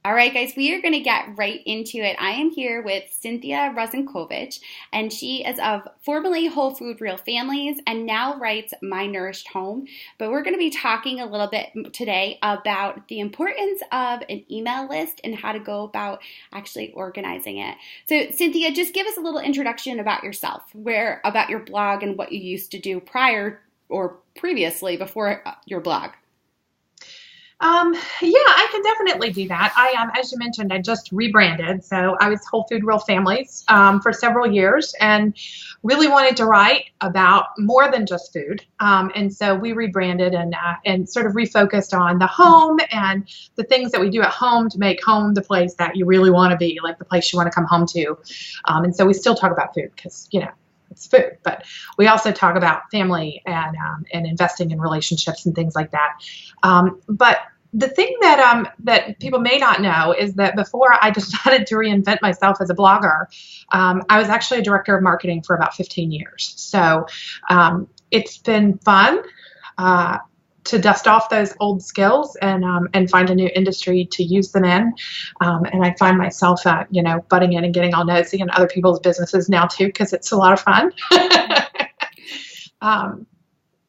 All right, guys, we are going to get right into it. I am here with Cynthia Rosenkovich, and she is of formerly Whole Food Real Families and now writes My Nourished Home. But we're going to be talking a little bit today about the importance of an email list and how to go about actually organizing it. So, Cynthia, just give us a little introduction about yourself, about your blog and what you used to do prior or previously before your blog. Yeah, I can definitely do that. As you mentioned, I just rebranded. So I was Whole Food Real Families, for several years and really wanted to write about more than just food. And so we rebranded and sort of refocused on the home and the things that we do at home to make home the place that you really want to be, like the place you want to come home to. And so we still talk about food because, it's food, but we also talk about family and investing in relationships and things like that. But the thing that people may not know is that before I decided to reinvent myself as a blogger, I was actually a director of marketing for about 15 years. So it's been fun to dust off those old skills and find a new industry to use them in. And I find myself, butting in and getting all nosy in other people's businesses now too, because it's a lot of fun.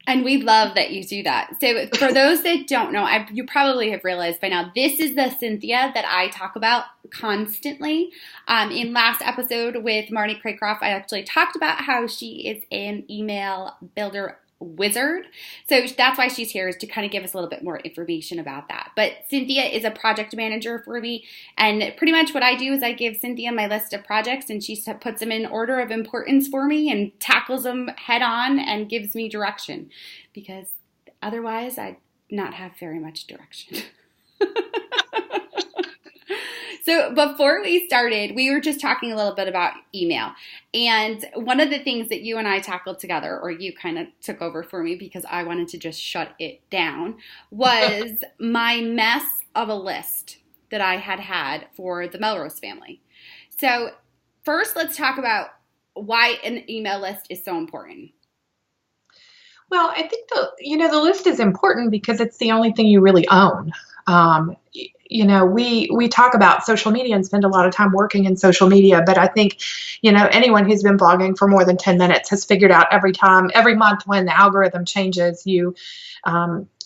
And we love that you do that. So for those that don't know, you probably have realized by now, this is the Cynthia that I talk about constantly. In last episode with Marnie Craycroft, I actually talked about how she is an email builder wizard. So that's why she's here, is to kind of give us a little bit more information about that. But Cynthia is a project manager for me. And pretty much what I do is I give Cynthia my list of projects and she puts them in order of importance for me and tackles them head on and gives me direction. Because otherwise I'd not have very much direction. So before we started, we were just talking a little bit about email. And one of the things that you and I tackled together, or you kind of took over for me because I wanted to just shut it down, was my mess of a list that I had for the Melrose family. So first, let's talk about why an email list is so important. Well, I think the list is important because it's the only thing you really own. We talk about social media and spend a lot of time working in social media, but I think, anyone who's been blogging for more than 10 minutes has figured out every month when the algorithm changes, you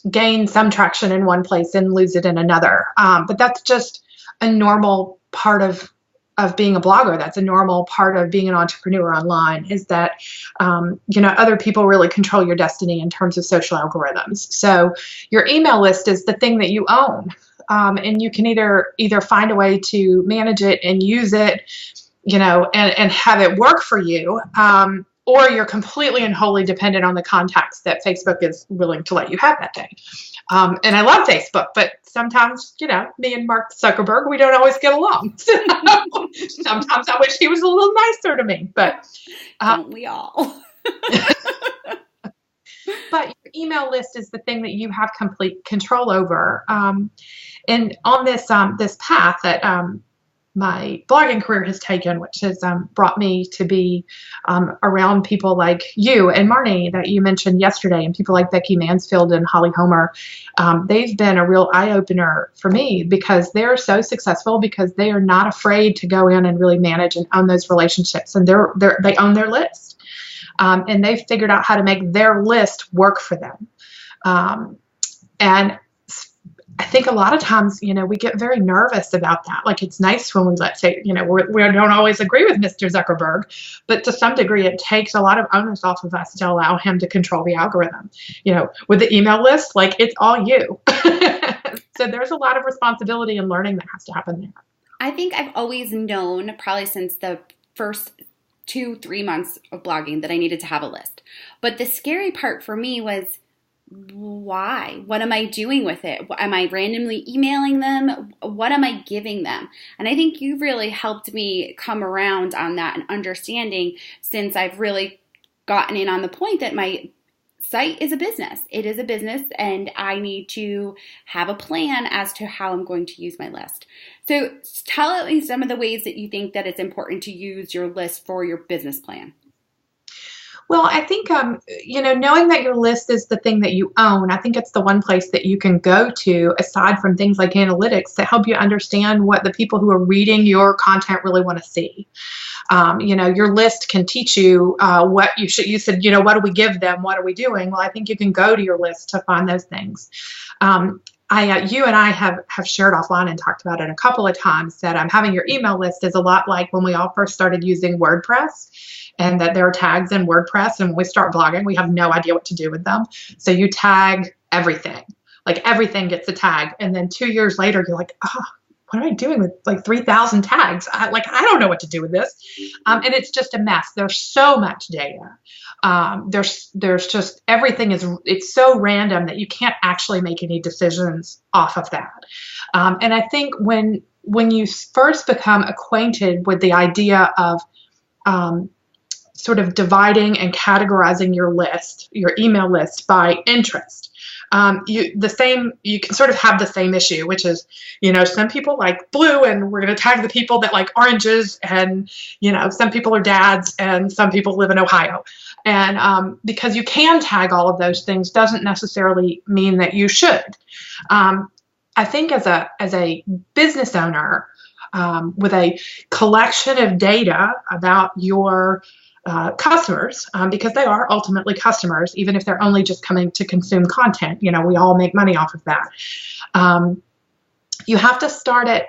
gain some traction in one place and lose it in another. But that's just a normal part of being a blogger. That's a normal part of being an entrepreneur online, is that, other people really control your destiny in terms of social algorithms. So your email list is the thing that you own. And you can either find a way to manage it and use it, and have it work for you, or you're completely and wholly dependent on the contacts that Facebook is willing to let you have that day. And I love Facebook, but sometimes, me and Mark Zuckerberg, we don't always get along. So sometimes I wish he was a little nicer to me, but don't we all? But your email list is the thing that you have complete control over. And on this path that my blogging career has taken, which has brought me to be around people like you and Marnie that you mentioned yesterday, and people like Becky Mansfield and Holly Homer, they've been a real eye-opener for me because they're so successful because they are not afraid to go in and really manage and own those relationships, and they own their list. And they've figured out how to make their list work for them. And I think a lot of times, we get very nervous about that. Like, it's nice when we we don't always agree with Mr. Zuckerberg, but to some degree, it takes a lot of onus off of us to allow him to control the algorithm. With the email list, like, it's all you. So there's a lot of responsibility and learning that has to happen there. I think I've always known, probably since the first 2-3 months of blogging, that I needed to have a list. But the scary part for me was, why? What am I doing with it? Am I randomly emailing them? What am I giving them? And I think you've really helped me come around on that and understanding, since I've really gotten in on the point that my site is a business. It is a business, and I need to have a plan as to how I'm going to use my list. So tell me some of the ways that you think that it's important to use your list for your business plan. Well, I think, knowing that your list is the thing that you own, I think it's the one place that you can go to aside from things like analytics to help you understand what the people who are reading your content really want to see. Your list can teach you what you should. You said, what do we give them? What are we doing? Well, I think you can go to your list to find those things. You and I have shared offline and talked about it a couple of times that having your email list is a lot like when we all first started using WordPress, and that there are tags in WordPress. And when we start blogging, we have no idea what to do with them. So you tag everything, like everything gets a tag. And then 2 years later, you're like, oh, what am I doing with like 3,000 tags? I don't know what to do with this. And it's just a mess. There's so much data. There's just everything it's so random that you can't actually make any decisions off of that. And I think when you first become acquainted with the idea of sort of dividing and categorizing your list, your email list by interest, you can sort of have the same issue, which is, some people like blue and we're going to tag the people that like oranges, and, some people are dads and some people live in Ohio. And because you can tag all of those things doesn't necessarily mean that you should. I think as a business owner, with a collection of data about your customers, because they are ultimately customers, even if they're only just coming to consume content. We all make money off of that. You have to start at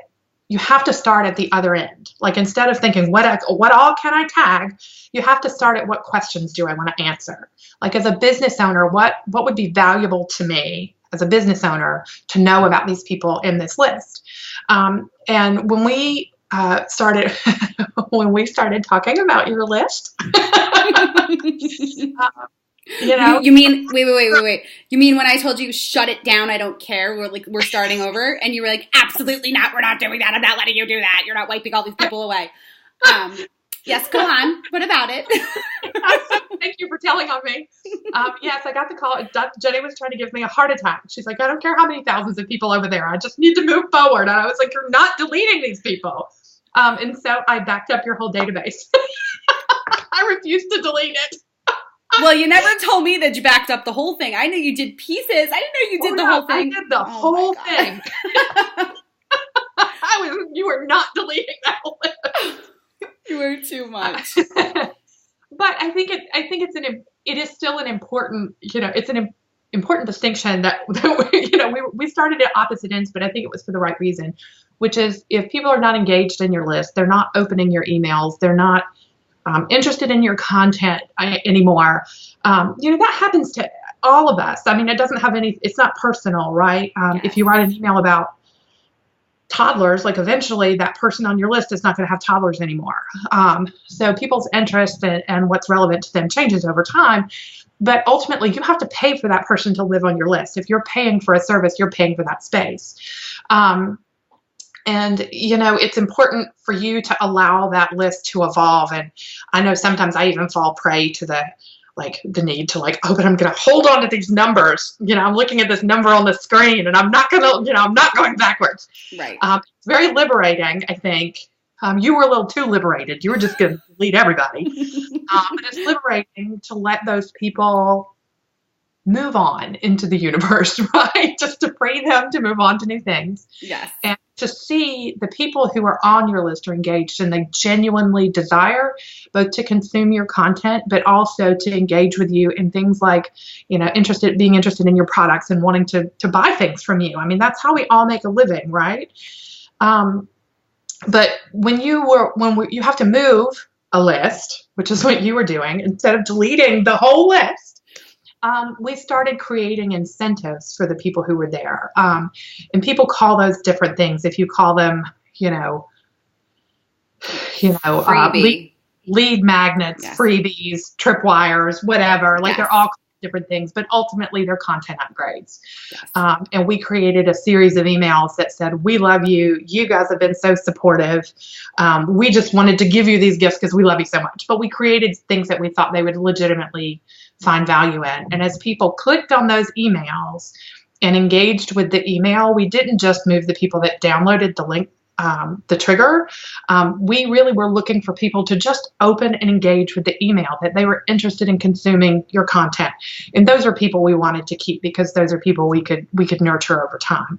the other end. Like, instead of thinking what all can I tag, you have to start at what questions do I want to answer. Like, as a business owner, what would be valuable to me as a business owner to know about these people in this list? And when we started talking about your list, you mean wait. You mean when I told you shut it down, I don't care, we're starting over, and you were like, absolutely not, we're not doing that, I'm not letting you do that, you're not wiping all these people away. Yes, go on. What about it? Thank you for telling on me. Yes, I got the call. Jenny was trying to give me a heart attack. She's like, I don't care how many thousands of people over there. I just need to move forward. And I was like, you're not deleting these people. And so I backed up your whole database. I refused to delete it. Well, you never told me that you backed up the whole thing. I knew you did pieces. I didn't know you did the whole thing. I did the whole thing. You were not deleting that list. You were too much. But I think it is still an important, it's an important distinction that we started at opposite ends, but I think it was for the right reason, which is if people are not engaged in your list, they're not opening your emails, they're not interested in your content anymore. That happens to all of us. I mean, it's not personal, right? Yes. If you write an email about toddlers, like, eventually that person on your list is not going to have toddlers anymore. So people's interest and what's relevant to them changes over time. But ultimately, you have to pay for that person to live on your list. If you're paying for a service, you're paying for that space. And, it's important for you to allow that list to evolve. And I know sometimes I even fall prey to the need to but I'm going to hold on to these numbers. I'm looking at this number on the screen and I'm not going to, I'm not going backwards. Right. It's very liberating, I think. You were a little too liberated. You were just going to delete everybody. But it's liberating to let those people move on into the universe, right? Just to free them to move on to new things. Yes. And to see the people who are on your list are engaged and they genuinely desire both to consume your content, but also to engage with you in things like, being interested in your products and wanting to buy things from you. I mean, that's how we all make a living, right? But when you have to move a list, which is what you were doing, instead of deleting the whole list, we started creating incentives for the people who were there. And people call those different things. If you call them, lead magnets, yes, freebies, tripwires, whatever, yes, they're all different things, but ultimately they're content upgrades. Yes. And we created a series of emails that said, we love you. You guys have been so supportive. We just wanted to give you these gifts because we love you so much. But we created things that we thought they would legitimately find value in. And as people clicked on those emails and engaged with the email, we didn't just move the people that downloaded the link the trigger. We really were looking for people to just open and engage with the email, that they were interested in consuming your content. And those are people we wanted to keep, because those are people we could nurture over time.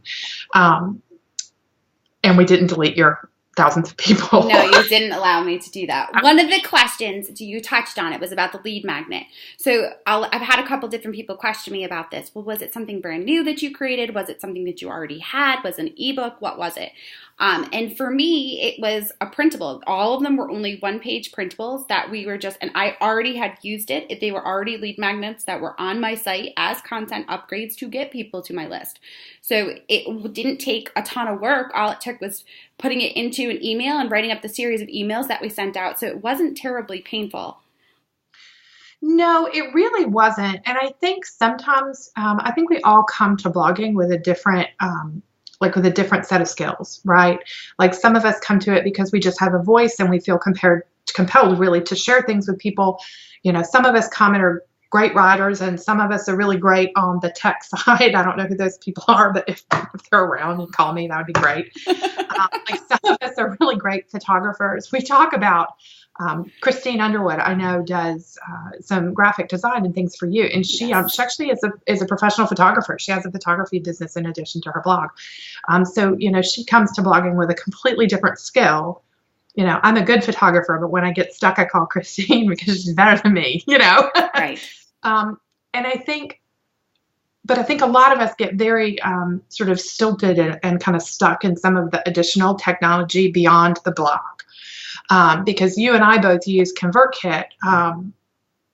And we didn't delete your thousands of people. No, you didn't allow me to do that. One of the questions you touched on, it was about the lead magnet. So I've had a couple different people question me about this. Well, was it something brand new that you created? Was it something that you already had? Was it an ebook? What was it? And for me, it was a printable. All of them were only one-page printables that we were just, and I already had used it. They were already lead magnets that were on my site as content upgrades to get people to my list. So it didn't take a ton of work. All it took was putting it into an email and writing up the series of emails that we sent out. So it wasn't terribly painful. No, it really wasn't. And I think sometimes, I think we all come to blogging with a different, with a different set of skills, right? Like some of us come to it because we just have a voice and we feel compelled really to share things with people. You know, some of us come and are great writers, and some of us are really great on the tech side. I don't know who those people are, but if they're around and call me, that would be great. Some of us are really great photographers. We talk about Christine Underwood, I know, does some graphic design and things for you, and she actually is a professional photographer. She has a photography business in addition to her blog. So she comes to blogging with a completely different skill. I'm a good photographer, but when I get stuck, I call Christine because she's better than me. Right. And I think a lot of us get very sort of stilted and kind of stuck in some of the additional technology beyond the blog. Because you and I both use ConvertKit,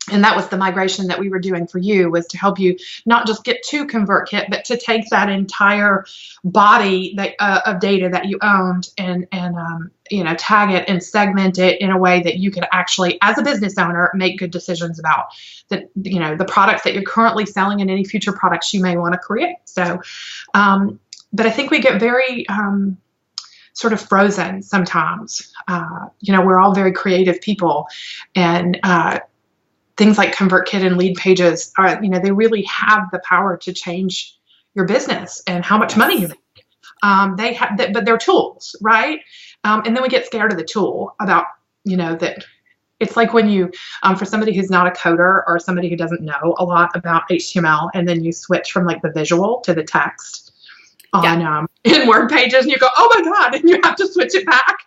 and that was the migration that we were doing for you, was to help you not just get to ConvertKit, but to take that entire body of data that you owned and tag it and segment it in a way that you could actually, as a business owner, make good decisions about the products that you're currently selling and any future products you may want to create. So, but I think we get very sort of frozen sometimes. We're all very creative people, and things like ConvertKit and lead pages are, they really have the power to change your business and how much money you make. But they're tools, right? And then we get scared of the tool about, that it's like when you, for somebody who's not a coder or somebody who doesn't know a lot about HTML, and then you switch from like the visual to the text on in Word pages, and you go, oh my God, and you have to switch it back.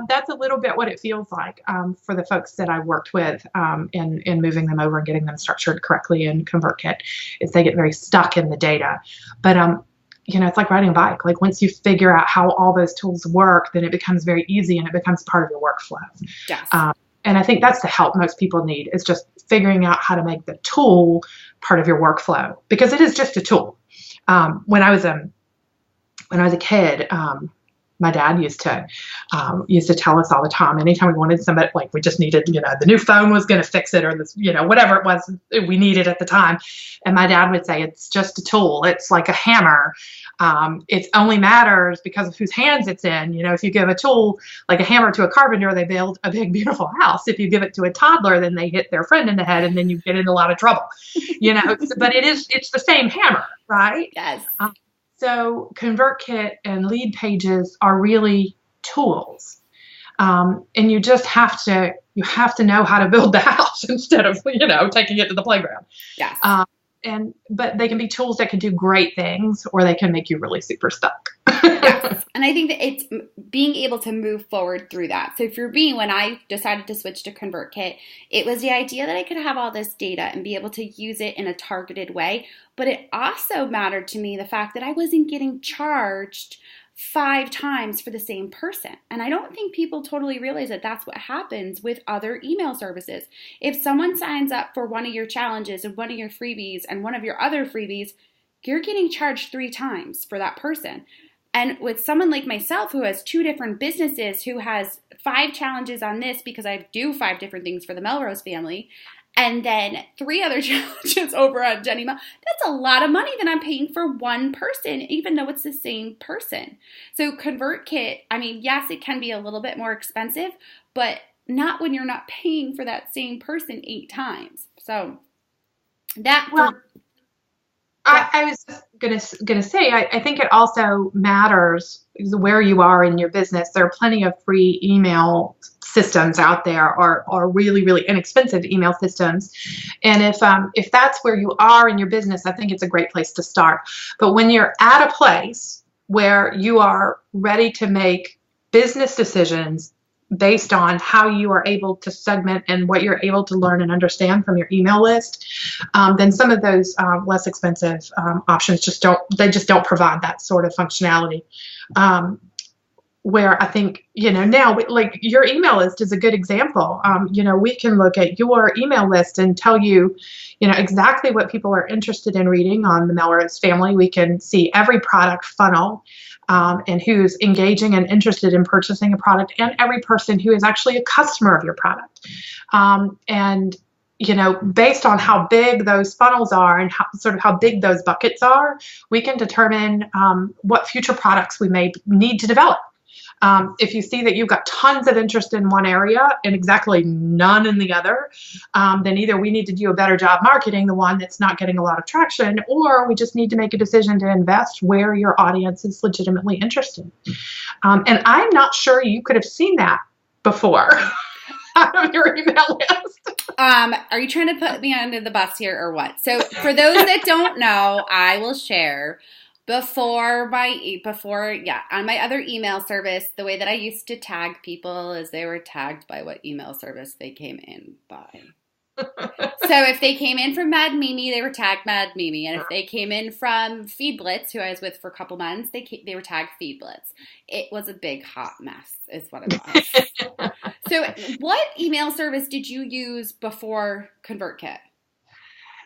That's a little bit what it feels like for the folks that I worked with in moving them over and getting them structured correctly in ConvertKit, is they get very stuck in the data. But it's like riding a bike. Like once you figure out how all those tools work, then it becomes very easy and it becomes part of your workflow. Yes. And I think that's the help most people need, is just figuring out how to make the tool part of your workflow, because it is just a tool. When I was a kid, my dad used to tell us all the time, anytime we wanted somebody, like we just needed, the new phone was going to fix it, or this, whatever it was we needed at the time. And my dad would say, it's just a tool. It's like a hammer. It only matters because of whose hands it's in. If you give a tool like a hammer to a carpenter, they build a big, beautiful house. If you give it to a toddler, then they hit their friend in the head, and then you get in a lot of trouble, but it's the same hammer, right? Yes. So ConvertKit and lead pages are really tools. And you just have to know how to build the house instead of, taking it to the playground. Yes. But they can be tools that can do great things, or they can make you really super stuck. Yes. And I think that it's being able to move forward through that. So for me, when I decided to switch to ConvertKit, it was the idea that I could have all this data and be able to use it in a targeted way. But it also mattered to me the fact that I wasn't getting charged 5 times for the same person. And I don't think people totally realize that that's what happens with other email services. If someone signs up for one of your challenges and one of your freebies and one of your other freebies, you're getting charged 3 times for that person. And with someone like myself who has 2 different businesses, who has 5 challenges on this because I do 5 different things for the Melrose family, and then 3 other challenges over on Jenny Mel, that's a lot of money that I'm paying for one person, even though it's the same person. So ConvertKit, yes, it can be a little bit more expensive, but not when you're not paying for that same person 8 times. So that... I was just gonna say, I think it also matters where you are in your business. There are plenty of free email systems out there, or really, really inexpensive email systems. And if that's where you are in your business, I think it's a great place to start. But when you're at a place where you are ready to make business decisions based on how you are able to segment and what you're able to learn and understand from your email list, then some of those less expensive options just don't provide that sort of functionality. Where I think, now, like, your email list is a good example. We can look at your email list and tell you, exactly what people are interested in reading on the Melrose Family. We can see every product funnel, and who's engaging and interested in purchasing a product, and every person who is actually a customer of your product. And based on how big those funnels are and how big those buckets are, we can determine what future products we may need to develop. If you see that you've got tons of interest in one area and exactly none in the other, then either we need to do a better job marketing the one that's not getting a lot of traction, or we just need to make a decision to invest where your audience is legitimately interested. And I'm not sure you could have seen that before out of your email list. Are you trying to put me under the bus here or what? So for those that don't know, I will share. On my other email service, the way that I used to tag people is they were tagged by what email service they came in by. So if they came in from Mad Mimi, they were tagged Mad Mimi. And if they came in from Feed Blitz, who I was with for a couple months, they were tagged Feed Blitz. It was a big hot mess is what it was. So what email service did you use before ConvertKit?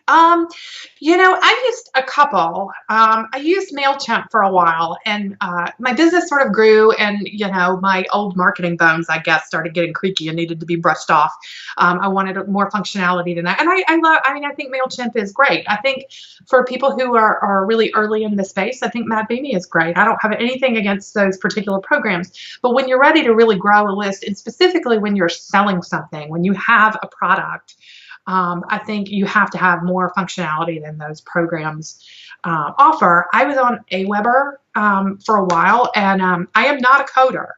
I used a couple. I used MailChimp for a while, and my business sort of grew, and my old marketing bones, I guess, started getting creaky and needed to be brushed off. I wanted more functionality than that, and I think MailChimp is great. I think for people who are really early in the space, I think Mad Mimi is great. I don't have anything against those particular programs, but when you're ready to really grow a list, and specifically when you're selling something, when you have a product, I think you have to have more functionality than those programs offer. I was on Aweber for a while, and I am not a coder.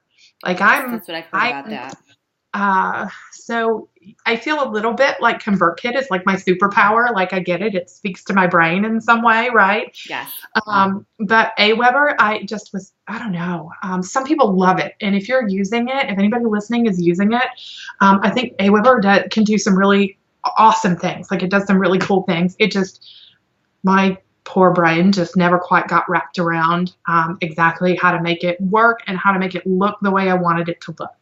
That's what I've heard about that. So I feel a little bit like ConvertKit is like my superpower. Like, I get it. It speaks to my brain in some way, right? Yes. But Aweber, I don't know. Some people love it. And if you're using it, if anybody listening is using it, I think Aweber can do some really awesome things. Like, it does some really cool things. My poor brain just never quite got wrapped around exactly how to make it work and how to make it look the way I wanted it to look.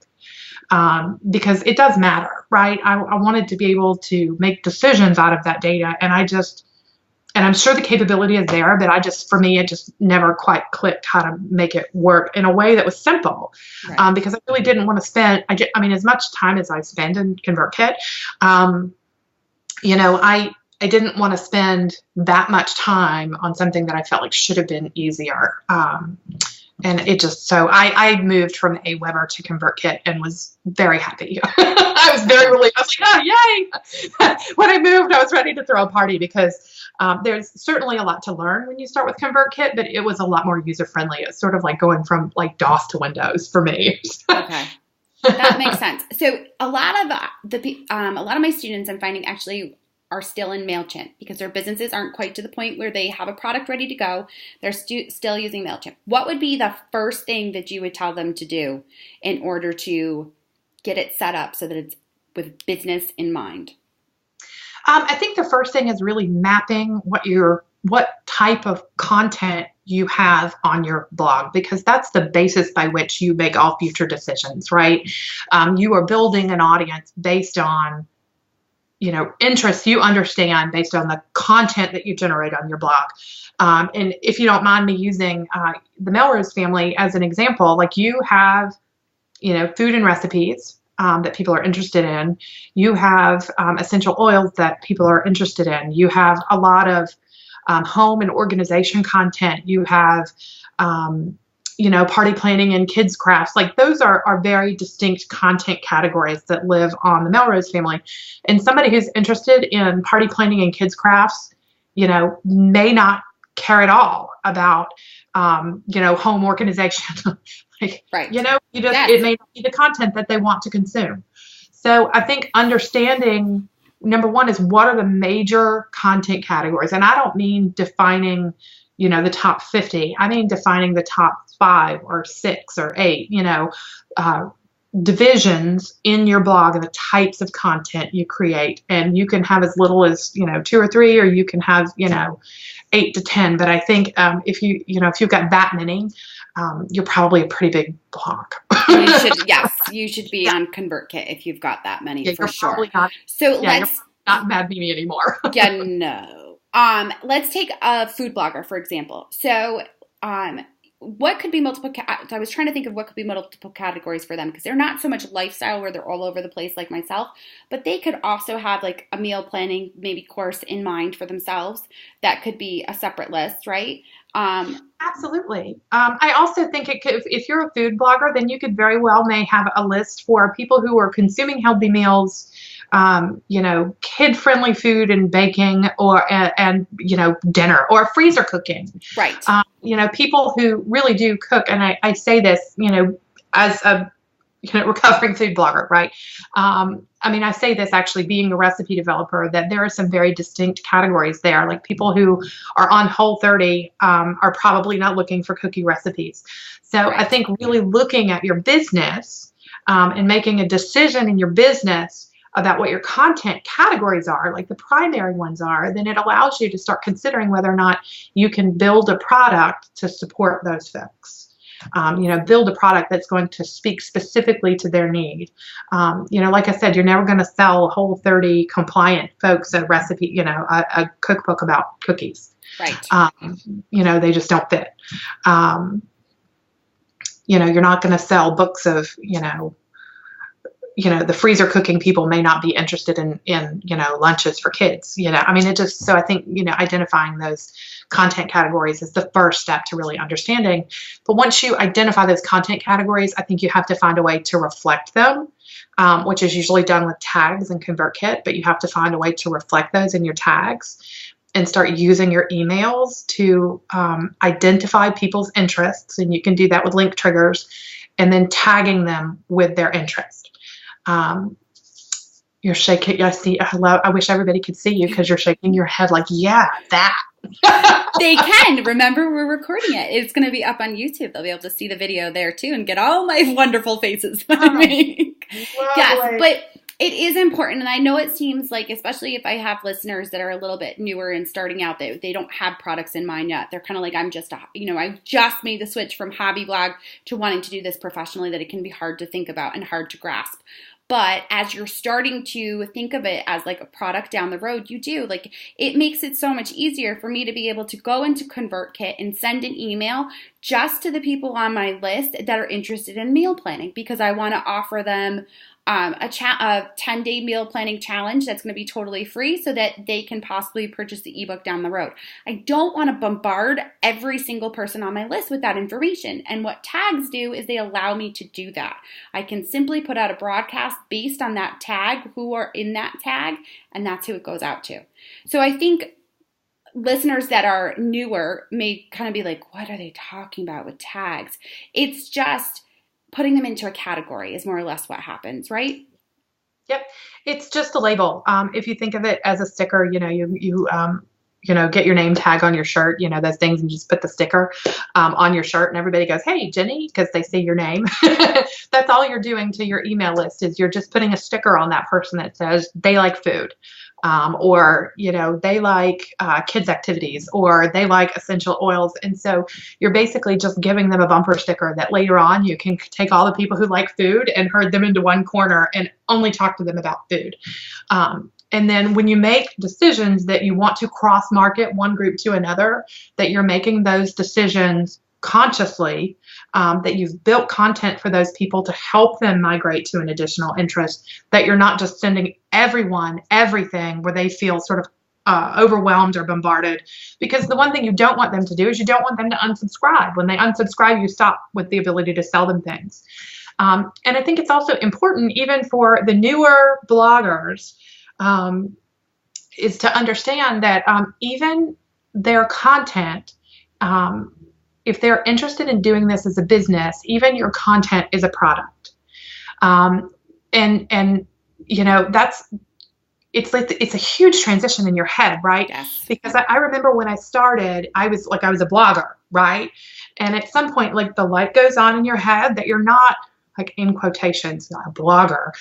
Because it does matter, right? I wanted to be able to make decisions out of that data, and I'm sure the capability is there, but for me, it just never quite clicked how to make it work in a way that was simple. Right. Because I really didn't want to spend, as much time as I spend in ConvertKit, I didn't want to spend that much time on something that I felt like should have been easier. And so I moved from Aweber to ConvertKit and was very happy. I was very relieved. I was like, oh, yay. When I moved, I was ready to throw a party, because there's certainly a lot to learn when you start with ConvertKit, but it was a lot more user-friendly. It's sort of like going from like DOS to Windows for me. Okay. That makes sense. So a lot of my students, I'm finding, actually are still in MailChimp because their businesses aren't quite to the point where they have a product ready to go. They're still using MailChimp. What would be the first thing that you would tell them to do in order to get it set up so that it's with business in mind? I think the first thing is really mapping what type of content you have on your blog, because that's the basis by which you make all future decisions, right? You are building an audience based on interests you understand, based on the content that you generate on your blog. And if you don't mind me using the Melrose Family as an example, like, you have, food and recipes that people are interested in. You have essential oils that people are interested in. You have a lot of home and organization content. You have party planning and kids crafts. Like, those are very distinct content categories that live on the Melrose Family. And somebody who's interested in party planning and kids crafts, may not care at all about, home organization. Like, Right. you just, Yes. it may not be the content that they want to consume. So I think understanding, number one, is what are the major content categories? And I don't mean defining, the top 50. I mean defining the top 5 or 6 or 8, divisions in your blog and the types of content you create. And you can have as little as, 2 or 3, or you can have, 8 to 10. But I think if you've got that many, you're probably a pretty big blog. You should be on ConvertKit if you've got that many, for sure. Probably not, so you're not Mad Mimi anymore. No. Let's take a food blogger, for example. So, what could be multiple? I was trying to think of what could be multiple categories for them, because they're not so much lifestyle where they're all over the place like myself, but they could also have like a meal planning maybe course in mind for themselves. That could be a separate list, right? Absolutely. I also think if you're a food blogger, then you could very well may have a list for people who are consuming healthy meals, kid-friendly food and baking, and dinner or freezer cooking. Right. People who really do cook, and I say this, as a recovering food blogger, right? I say this actually being a recipe developer, that there are some very distinct categories there. Like people who are on Whole30 are probably not looking for cookie recipes. So right. I think really looking at your business and making a decision in your business about what your content categories are, like the primary ones are, then it allows you to start considering whether or not you can build a product to support those folks. Build a product that's going to speak specifically to their need. Like I said, you're never going to sell Whole30 compliant folks a recipe, a cookbook about cookies. Right. They just don't fit. You're not going to sell books of, the freezer cooking people may not be interested in lunches for kids. So I think, identifying those content categories is the first step to really understanding. But once you identify those content categories, I think you have to find a way to reflect them, which is usually done with tags and ConvertKit, but you have to find a way to reflect those in your tags and start using your emails to identify people's interests. And you can do that with link triggers and then tagging them with their interest. You're shaking. I wish everybody could see you, because you're shaking your head like, yeah, that. They can. Remember, we're recording it. It's going to be up on YouTube. They'll be able to see the video there too and get all my wonderful faces that I make. Yes, but it is important. And I know it seems like, especially if I have listeners that are a little bit newer and starting out, they don't have products in mind yet. They're kind of like, I just made the switch from hobby blog to wanting to do this professionally, that it can be hard to think about and hard to grasp. But as you're starting to think of it as like a product down the road, it makes it so much easier for me to be able to go into ConvertKit and send an email just to the people on my list that are interested in meal planning, because I want to offer them a 10-day meal planning challenge that's going to be totally free, so that they can possibly purchase the ebook down the road. I don't want to bombard every single person on my list with that information. And what tags do is they allow me to do that. I can simply put out a broadcast based on that tag, who are in that tag, and that's who it goes out to. So I think listeners that are newer may kind of be like, what are they talking about with tags? It's just putting them into a category is more or less what happens, right? Yep. It's just a label. If you think of it as a sticker, you get your name tag on your shirt, those things, and just put the sticker on your shirt, and everybody goes, hey, Jenny, because they see your name. That's all you're doing to your email list, is you're just putting a sticker on that person that says they like food. Or they like kids activities, or they like essential oils. And so you're basically just giving them a bumper sticker that later on you can take all the people who like food and herd them into one corner and only talk to them about food. And then when you make decisions that you want to cross market one group to another, that you're making those decisions consciously, that you've built content for those people to help them migrate to an additional interest, that you're not just sending everyone everything where they feel sort of overwhelmed or bombarded. Because the one thing you don't want them to do is you don't want them to unsubscribe. When they unsubscribe, you stop with the ability to sell them things. And I think it's also important, even for the newer bloggers, is to understand that even their content, if they're interested in doing this as a business, even your content is a product. And it's a huge transition in your head, right? Yes. Because I remember when I started, I was a blogger, right? And at some point, like, the light goes on in your head that you're not, like, in quotations, not a blogger.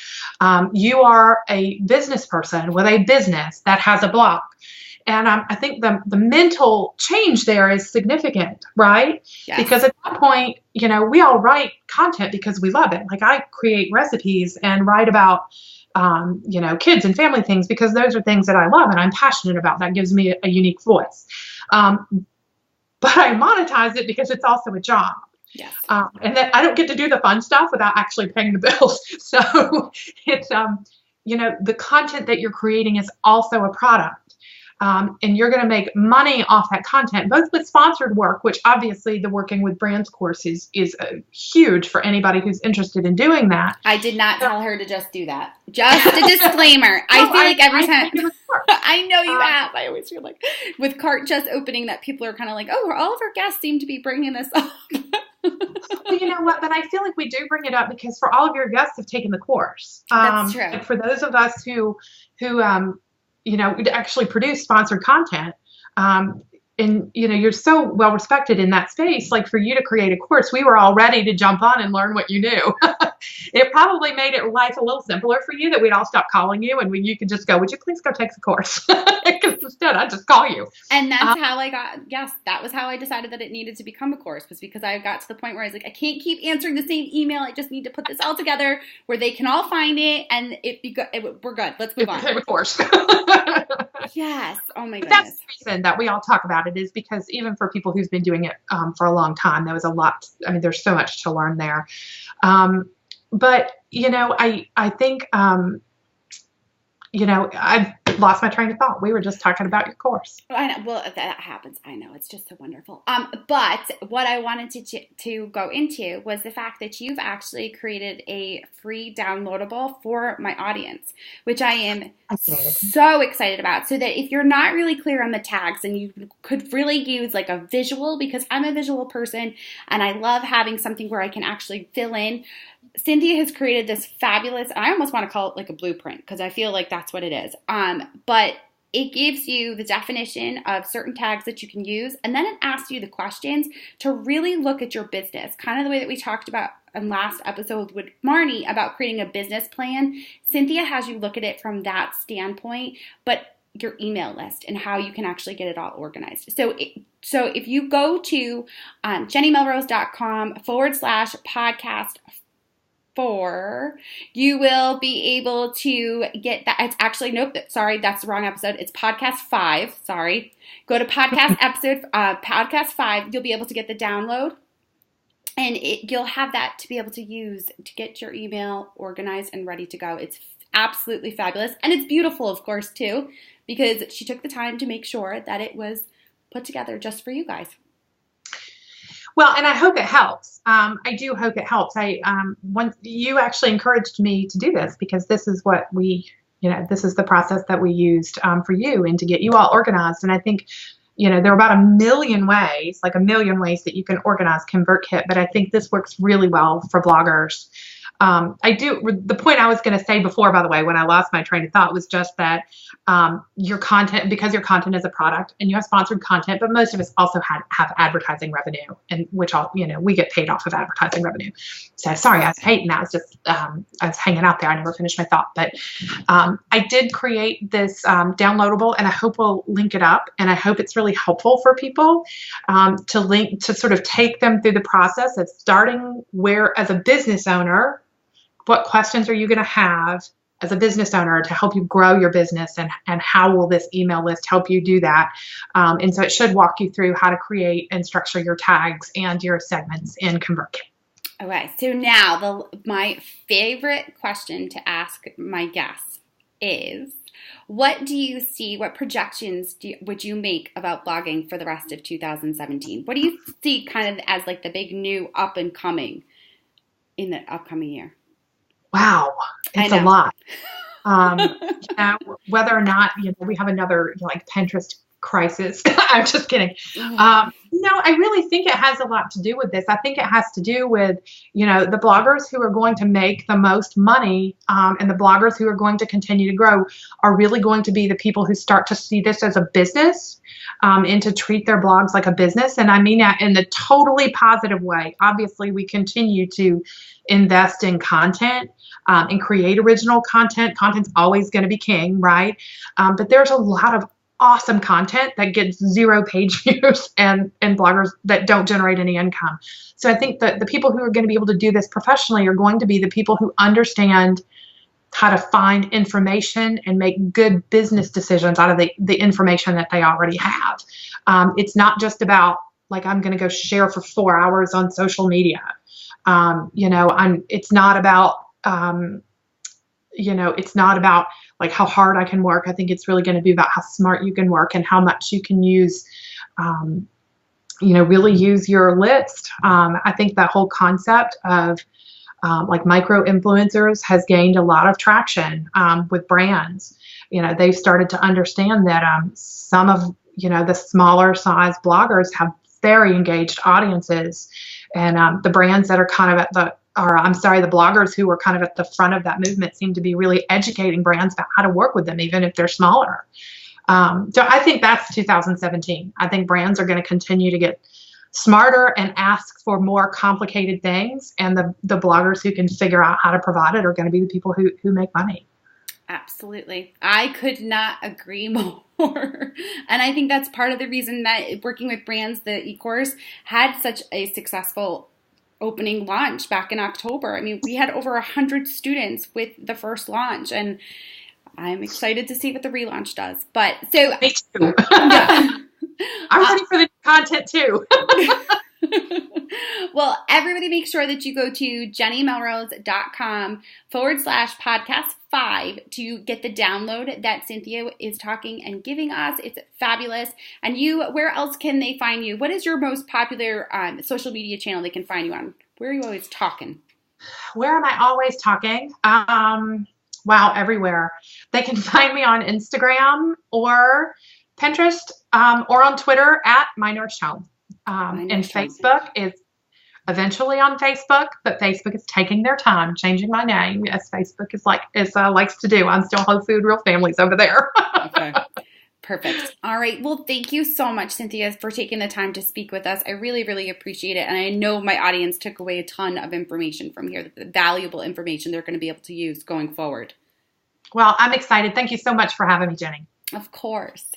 You are a business person with a business that has a blog. And I think the mental change there is significant, right? Yes. Because at that point, we all write content because we love it. Like, I create recipes and write about kids and family things because those are things that I love and I'm passionate about. That gives me a unique voice. But I monetize it because it's also a job. Yes. And that I don't get to do the fun stuff without actually paying the bills. So it's, the content that you're creating is also a product. And you're going to make money off that content, both with sponsored work, which obviously the Working with Brands course is huge for anybody who's interested in doing that. I did not tell her to just do that. Just a disclaimer. I feel like every time I know you have, I always feel like with Cart just opening that people are kind of like, oh, all of our guests seem to be bringing this up. Well, you know what? But I feel like we do bring it up because for all of your guests have taken the course. That's true. And for those of us who actually produce sponsored content, and you're so well respected in that space. Like, for you to create a course, we were all ready to jump on and learn what you knew. It probably made life a little simpler for you that we'd all stop calling you and you could just go, would you please go take the course? Because instead I'd just call you. And that's how that was how I decided that it needed to become a course, was because I got to the point where I was like, I can't keep answering the same email. I just need to put this all together where they can all find it and we're good. Let's move on. Of course. Yes. Oh my goodness. That's the reason that we all talk about it, is because even for people who's been doing it for a long time, there was a lot. I mean, there's so much to learn there. But I think I've lost my train of thought. We were just talking about your course. I know. Well, that happens. I know. It's just so wonderful. But what I wanted to go into was the fact that you've actually created a free downloadable for my audience, which I am so excited about. So that if you're not really clear on the tags and you could really use like a visual, because I'm a visual person and I love having something where I can actually fill in. Cynthia has created this fabulous, I almost want to call it like a blueprint because I feel like that's what it is. But it gives you the definition of certain tags that you can use, and then it asks you the questions to really look at your business. Kind of the way that we talked about in last episode with Marnie about creating a business plan. Cynthia has you look at it from that standpoint, but your email list and how you can actually get it all organized. So if you go to jennymelrose.com/podcast 4, you will be able to get that. It's actually, nope, sorry, that's the wrong episode. It's podcast 5, sorry. Go to podcast podcast 5. You'll be able to get the download, and you'll have that to be able to use to get your email organized and ready to go. It's absolutely fabulous, and it's beautiful, of course, too, because she took the time to make sure that it was put together just for you guys. Well, and I hope it helps. I do hope it helps. Once you actually encouraged me to do this, because this is what this is the process that we used for you and to get you all organized. And I think, there are about a million ways that you can organize ConvertKit, but I think this works really well for bloggers. The point I was going to say before, by the way, when I lost my train of thought, was just that your content, because your content is a product and you have sponsored content, but most of us also have advertising revenue, and which we get paid off of advertising revenue. So sorry, I was hating that. I was hanging out there. I never finished my thought, but I did create this downloadable, and I hope we'll link it up, and I hope it's really helpful for people to sort of take them through the process of starting where, as a business owner, what questions are you going to have as a business owner to help you grow your business, and how will this email list help you do that? And so it should walk you through how to create and structure your tags and your segments in ConvertKit. Okay, so now my favorite question to ask my guests is, what do you see, what projections would you make about blogging for the rest of 2017? What do you see kind of as like the big new up and coming in the upcoming year? Wow, it's a lot. Whether or not we have another like Pinterest crisis. I'm just kidding. No, I really think it has a lot to do with this. I think it has to do with, the bloggers who are going to make the most money, and the bloggers who are going to continue to grow are really going to be the people who start to see this as a business, and to treat their blogs like a business. And I mean that in the totally positive way. Obviously, we continue to invest in content, and create original content. Content's always going to be king, right? But there's a lot of awesome content that gets 0 page views and bloggers that don't generate any income. So I think that the people who are going to be able to do this professionally are going to be the people who understand how to find information and make good business decisions out of the information that they already have. It's not just about like, I'm going to go share for 4 hours on social media. It's not about, it's not about like how hard I can work. I think it's really going to be about how smart you can work and how much you can use, really use your list. I think that whole concept of like micro influencers has gained a lot of traction with brands. They've started to understand that some of, the smaller size bloggers have very engaged audiences, and the brands that are kind of at the bloggers who were kind of at the front of that movement seem to be really educating brands about how to work with them, even if they're smaller. So I think that's 2017. I think brands are going to continue to get smarter and ask for more complicated things. And the bloggers who can figure out how to provide it are going to be the people who make money. Absolutely. I could not agree more. And I think that's part of the reason that working with brands, the e-course had such a successful opening launch back in October. I mean, we had over 100 students with the first launch, and I'm excited to see what the relaunch does. But so me too. Yeah. I'm ready for the content too. Well, everybody make sure that you go to jennymelrose.com/podcast5 to get the download that Cynthia is talking and giving us. It's fabulous. And where else can they find you? What is your most popular social media channel they can find you on? Where are you always talking? Where am I always talking? Wow, everywhere. They can find me on Instagram or Pinterest, or on Twitter at My Nourished Home. And Facebook is eventually on Facebook, but Facebook is taking their time changing my name, as Facebook likes to do. I'm still Whole Food Real Families over there. Okay. Perfect. All right. Well, thank you so much, Cynthia, for taking the time to speak with us. I really, really appreciate it. And I know my audience took away a ton of information from here, the valuable information they're going to be able to use going forward. Well, I'm excited. Thank you so much for having me, Jenny. Of course.